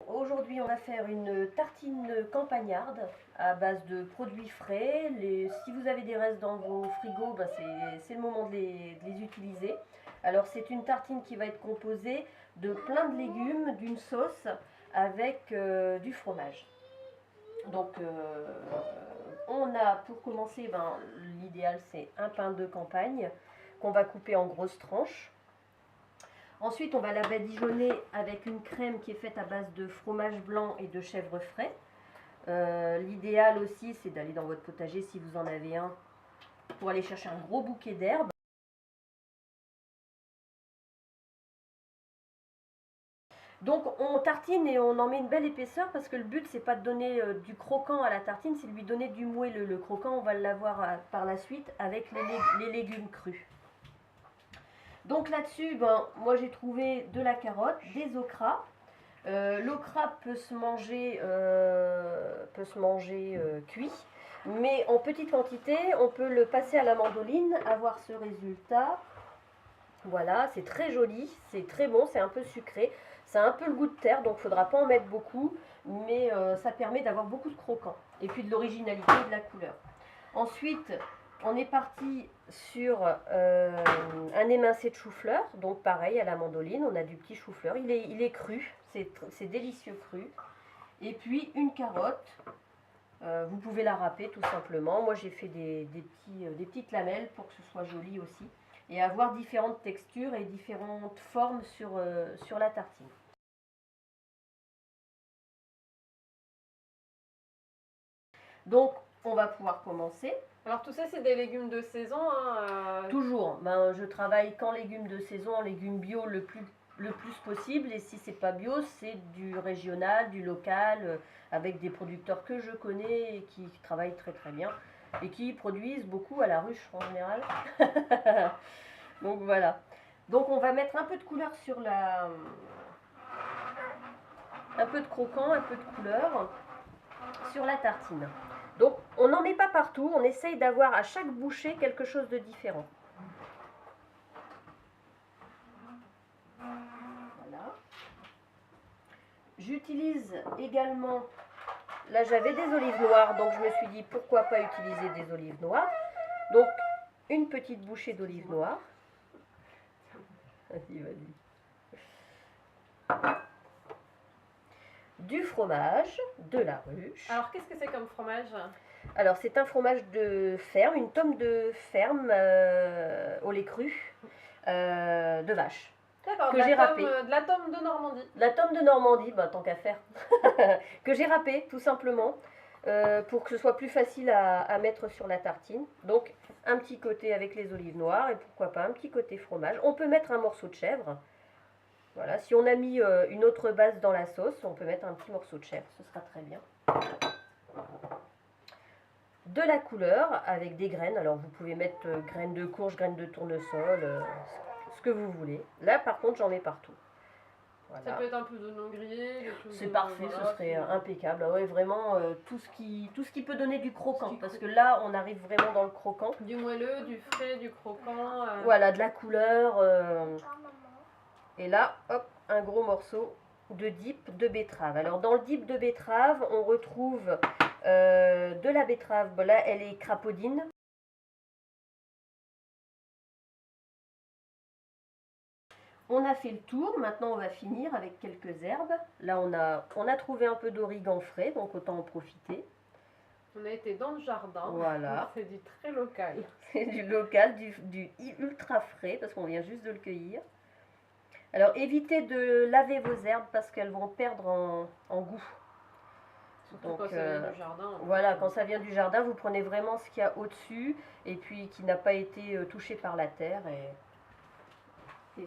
aujourd'hui on va faire une tartine campagnarde à base de produits frais. Si vous avez des restes dans vos frigos, ben c'est le moment de les utiliser. Alors c'est une tartine qui va être composée de plein de légumes, d'une sauce avec du fromage. Donc on a pour commencer, l'idéal c'est un pain de campagne qu'on va couper en grosses tranches. Ensuite, on va la badigeonner avec une crème qui est faite à base de fromage blanc et de chèvre frais. L'idéal aussi, c'est d'aller dans votre potager, si vous en avez un, pour aller chercher un gros bouquet d'herbes. Donc on tartine et on en met une belle épaisseur parce que le but c'est pas de donner du croquant à la tartine, c'est de lui donner du moelleux. Le croquant on va l'avoir par la suite avec les légumes crus. Donc là-dessus, moi j'ai trouvé de la carotte, des okras. L'okra peut se manger, cuit, mais en petite quantité, on peut le passer à la mandoline, avoir ce résultat. Voilà, c'est très joli, c'est très bon, c'est un peu sucré. Ça a un peu le goût de terre, donc il ne faudra pas en mettre beaucoup, mais ça permet d'avoir beaucoup de croquant. Et puis de l'originalité et de la couleur. Ensuite, on est parti sur un émincé de chou-fleur, donc pareil à la mandoline, on a du petit chou-fleur, il est cru, c'est délicieux cru. Et puis une carotte, vous pouvez la râper tout simplement. Moi j'ai fait des petites lamelles pour que ce soit joli aussi. Et avoir différentes textures et différentes formes sur la tartine. Donc on va pouvoir commencer. Alors tout ça c'est des légumes de saison Toujours, je travaille qu'en légumes de saison, en légumes bio le plus possible, et si c'est pas bio, c'est du régional, du local, avec des producteurs que je connais et qui travaillent très très bien et qui produisent beaucoup à la ruche en général. Donc voilà. Donc on va mettre un peu de couleur sur un peu de croquant, un peu de couleur sur la tartine. Donc on n'en met pas partout, on essaye d'avoir à chaque bouchée quelque chose de différent. Voilà. J'utilise également, là j'avais des olives noires, donc je me suis dit pourquoi pas utiliser des olives noires. Donc une petite bouchée d'olives noires. Vas-y, vas-y. Du fromage, de la ruche. Alors qu'est-ce que c'est comme fromage? Alors c'est un fromage de ferme, une tome de ferme au lait cru de vache. D'accord, que j'ai râpé. De la tome de Normandie. La tome de Normandie, tant qu'à faire. Que j'ai râpé tout simplement pour que ce soit plus facile à mettre sur la tartine. Donc un petit côté avec les olives noires et pourquoi pas un petit côté fromage. On peut mettre un morceau de chèvre. Voilà, si on a mis une autre base dans la sauce, on peut mettre un petit morceau de chèvre, ce sera très bien. De la couleur avec des graines, alors vous pouvez mettre graines de courge, graines de tournesol, ce que vous voulez. Là par contre j'en mets partout. Voilà. Ça peut être un peu d'oignon grillé. C'est parfait, ce serait impeccable. Ah ouais, vraiment tout ce qui peut donner du croquant, parce que là on arrive vraiment dans le croquant. Du moelleux, du frais, du croquant. Voilà, de la couleur. Et là, hop, un gros morceau de dip de betterave. Alors dans le dip de betterave, on retrouve de la betterave. Bon, là, elle est crapaudine. On a fait le tour, maintenant on va finir avec quelques herbes. Là on a trouvé un peu d'origan frais, donc autant en profiter. On a été dans le jardin. Voilà. C'est du très local. C'est du local, du ultra frais, parce qu'on vient juste de le cueillir. Alors évitez de laver vos herbes parce qu'elles vont perdre en goût. Surtout quand ça vient du jardin. Voilà, quand ça vient du jardin, vous prenez vraiment ce qu'il y a au-dessus et puis qui n'a pas été touché par la terre et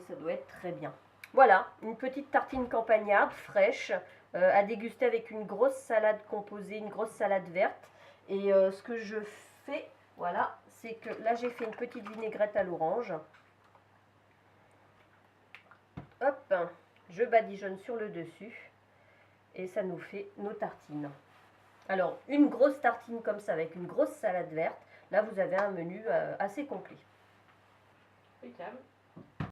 ça doit être très bien. Voilà, une petite tartine campagnarde fraîche à déguster avec une grosse salade composée, une grosse salade verte. Et ce que je fais, voilà, c'est que là j'ai fait une petite vinaigrette à l'orange. Hop, je badigeonne sur le dessus et ça nous fait nos tartines. Alors, une grosse tartine comme ça avec une grosse salade verte, là vous avez un menu assez complet. Impeccable.